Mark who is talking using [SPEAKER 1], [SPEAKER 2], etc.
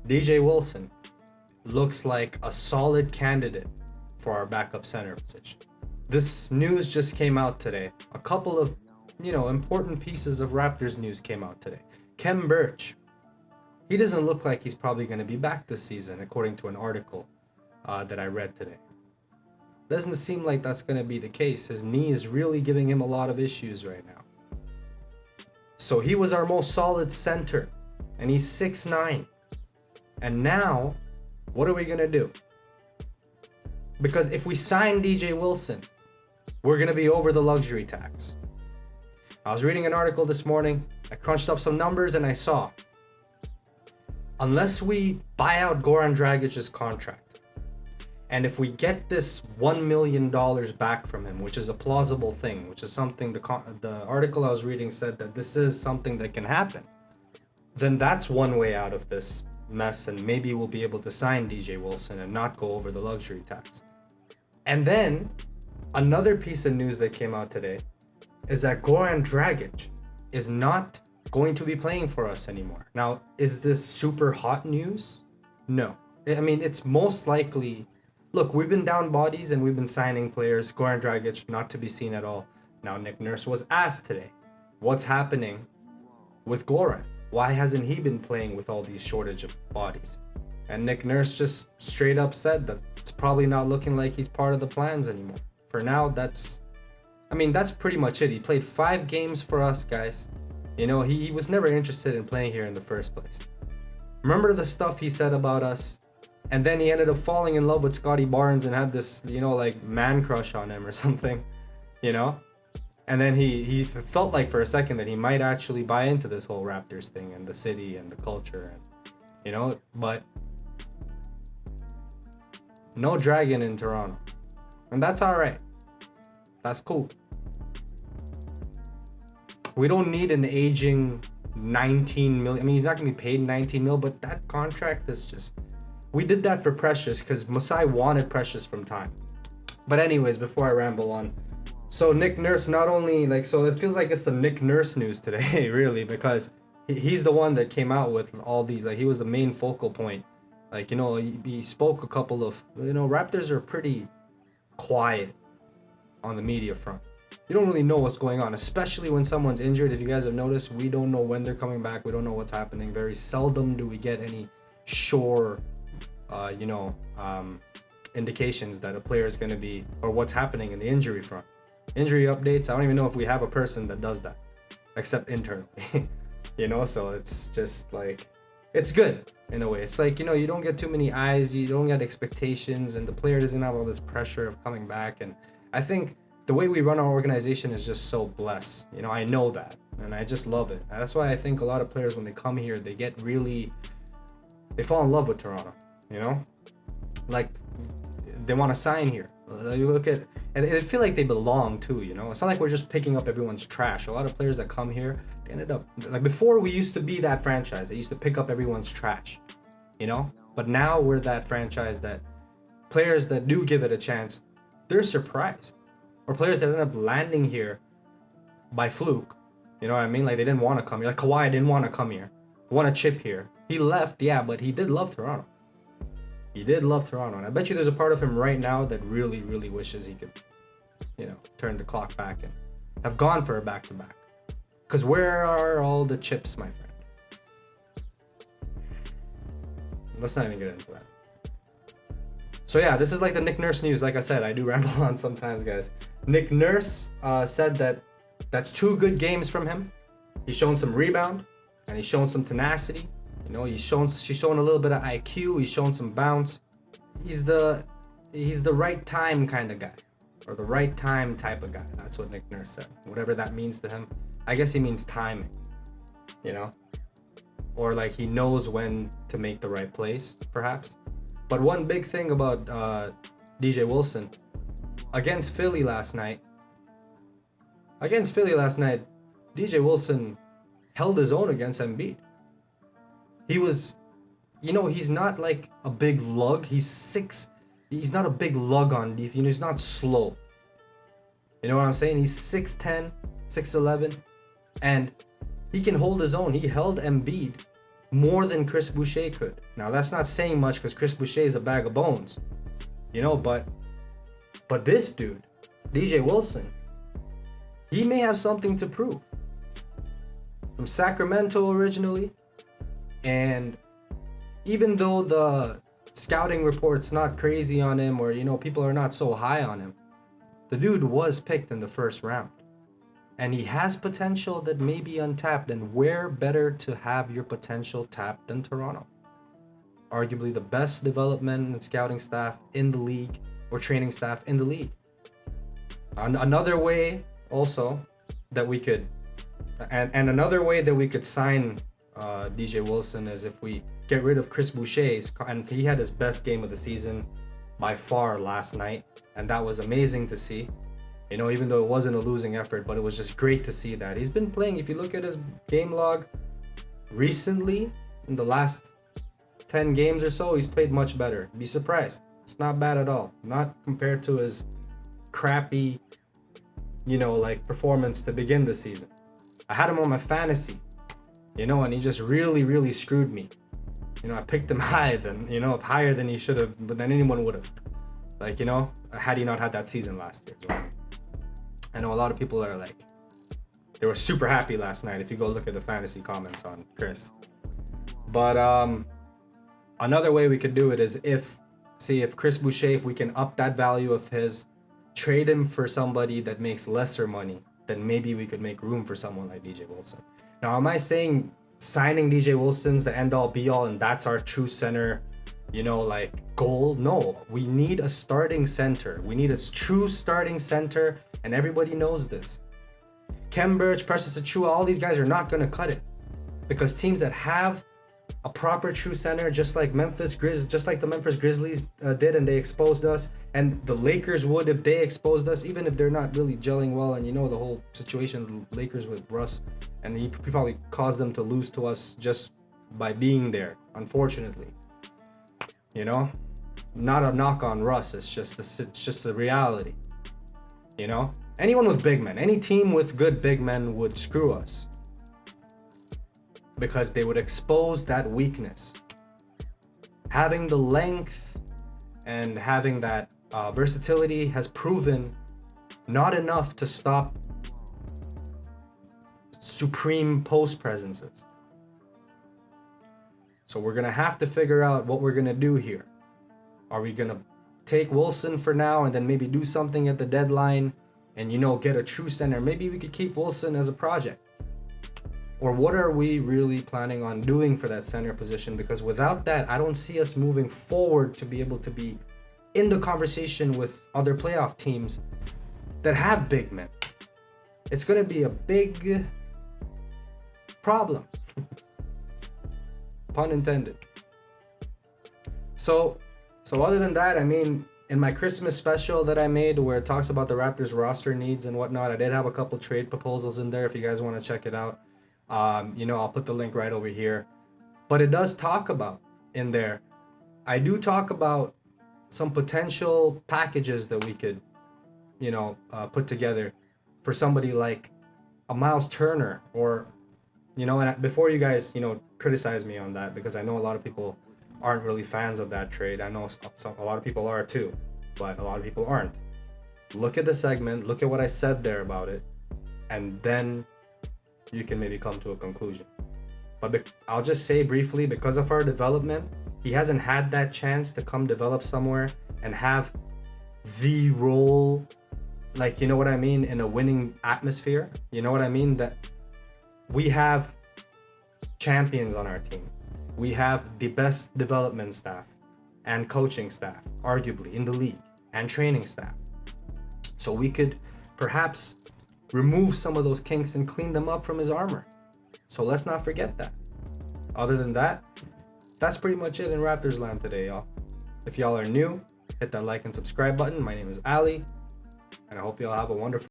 [SPEAKER 1] DJ Wilson looks like a solid candidate for our backup center position. This news just came out today. A couple of, important pieces of Raptors news came out today. Khem Birch, he doesn't look like he's probably going to be back this season, according to an article that I read today. Doesn't seem like that's going to be the case. His knee is really giving him a lot of issues right now. So he was our most solid center, and he's 6'9". And now, what are we going to do? Because if we sign DJ Wilson, we're going to be over the luxury tax. I was reading an article this morning. I crunched up some numbers and I saw, unless we buy out Goran Dragic's contract, and if we get this $1 million back from him, which is a plausible thing, which is something the article I was reading said that this is something that can happen, then that's one way out of this mess, and maybe we'll be able to sign DJ Wilson and not go over the luxury tax. And then another piece of news that came out today is that Goran Dragic is not going to be playing for us anymore. Now, is this super hot news? No. I mean, it's most likely... Look, we've been down bodies and we've been signing players. Goran Dragic not to be seen at all. Now, Nick Nurse was asked today, what's happening with Goran? Why hasn't he been playing with all these shortage of bodies? And Nick Nurse just straight up said that it's probably not looking like he's part of the plans anymore. For now, that's pretty much it. He played 5 games for us, guys. He was never interested in playing here in the first place. Remember the stuff he said about us? And then he ended up falling in love with Scotty Barnes and had this, man crush on him or something, And then he felt like for a second that he might actually buy into this whole Raptors thing and the city and the culture, and, but no Dragon in Toronto. And that's all right. That's cool. We don't need an aging 19 million. I mean, he's not going to be paid 19 mil, but that contract is just... We did that for Precious because Masai wanted Precious from time. But anyways, before I ramble on. So Nick Nurse not only, so it feels like it's the Nick Nurse news today, really, because he's the one that came out with all these, he was the main focal point. He spoke a couple of, Raptors are pretty quiet on the media front. You don't really know what's going on, especially when someone's injured. If you guys have noticed, we don't know when they're coming back. We don't know what's happening. Very seldom do we get any sure, indications that a player is going to be, or what's happening in the injury front. Injury updates, I don't even know if we have a person that does that, except internally, so it's just it's good in a way. It's you don't get too many eyes, you don't get expectations, and the player doesn't have all this pressure of coming back. And I think the way we run our organization is just so blessed. I know that, and I just love it. That's why I think a lot of players, when they come here, they fall in love with Toronto, they want to sign here. You look at, and they feel like they belong too, It's not like we're just picking up everyone's trash. A lot of players that come here, they ended up, before we used to be that franchise, they used to pick up everyone's trash, But now we're that franchise that players that do give it a chance, they're surprised. Or players that end up landing here by fluke, you know what I mean? They didn't want to come here. Kawhi didn't want to come here, want to chip here. He left, yeah, but he did love Toronto. He did love Toronto, and I bet you there's a part of him right now that really, really wishes he could, turn the clock back and have gone for a back-to-back. Because where are all the chips, my friend? Let's not even get into that. So yeah, this is the Nick Nurse news. Like I said, I do ramble on sometimes, guys. Nick Nurse said that that's 2 good games from him. He's shown some rebound, and he's shown some tenacity. She's shown a little bit of IQ. He's shown some bounce. He's the right time kind of guy, or the right time type of guy. That's what Nick Nurse said. Whatever that means to him. I guess he means timing, or he knows when to make the right plays, perhaps. But one big thing about DJ Wilson against Philly last night, DJ Wilson held his own against Embiid. He was, he's not a big lug. He's not a big lug on defense. He's not slow. You know what I'm saying? He's 6'10", 6'11", and he can hold his own. He held Embiid more than Chris Boucher could. Now that's not saying much because Chris Boucher is a bag of bones, you know, but this dude, DJ Wilson, he may have something to prove. From Sacramento originally, and even though the scouting report's not crazy on him, or, you know, people are not so high on him, the dude was picked in the first round. And he has potential that may be untapped, and where better to have your potential tapped than Toronto? Arguably the best development and scouting staff in the league, or training staff in the league. Another way also that we could, and another way that we could sign DJ Wilson is if we get rid of Chris Boucher, and he had his best game of the season by far last night, and that was amazing to see. You know, even though it wasn't a losing effort, but it was just great to see that. He's been playing, if you look at his game log recently, in the last 10 games or so, he's played much better. Be surprised. It's not bad at all. Not compared to his crappy, you know, like performance to begin the season. I had him on my fantasy, you know, and he just really screwed me. You know, I picked him higher than he should have, but than anyone would have. Like, you know, had he not had that season last year. So I know a lot of people are like, they were super happy last night if you go look at the fantasy comments on Chris. But another way we could do it is if Chris Boucher, if we can up that value of his, trade him for somebody that makes lesser money, then maybe we could make room for someone like DJ Wilson. Now, am I saying signing DJ Wilson's the end all be all and that's our true center, you know, like goal? No, we need a starting center. We need a true starting center, and everybody knows this. Khem, Birch, Precious Achua, all these guys are not going to cut it, because teams that have a proper true center, just like the Memphis Grizzlies did, and they exposed us, and the Lakers would if they exposed us, even if they're not really gelling well, and you know the whole situation the Lakers with Russ, and he probably caused them to lose to us just by being there, unfortunately. You know, not a knock on Russ, it's just the reality. You know, anyone with big men, any team with good big men would screw us, because they would expose that weakness. Having the length and having that versatility has proven not enough to stop supreme post presences. So we're gonna have to figure out what we're gonna do here. Are we gonna take Wilson for now and then maybe do something at the deadline and, you know, get a true center? Maybe we could keep Wilson as a project. Or what are we really planning on doing for that center position? Because without that, I don't see us moving forward to be able to be in the conversation with other playoff teams that have big men. It's going to be a big problem. Pun intended. So other than that, I mean, in my Christmas special that I made where it talks about the Raptors roster needs and whatnot, I did have a couple trade proposals in there if you guys want to check it out. You know, I'll put the link right over here. But it does talk about in there, I do talk about some potential packages that we could, you know, put together for somebody like a Miles Turner, or, you know, and before you guys, you know, criticize me on that, because I know a lot of people aren't really fans of that trade. I know a lot of people are too, but a lot of people aren't. Look at the segment, look at what I said there about it, and then you can maybe come to a conclusion. But I'll just say briefly, because of our development, he hasn't had that chance to come develop somewhere and have the role, like, you know what I mean, in a winning atmosphere. You know what I mean? That we have champions on our team. We have the best development staff and coaching staff, arguably, in the league, and training staff. So we could perhaps remove some of those kinks and clean them up from his armor. So let's not forget that. Other than that, that's pretty much it in Raptors land today, y'all. If y'all are new, hit that like and subscribe button. My name is Ali, and I hope y'all have a wonderful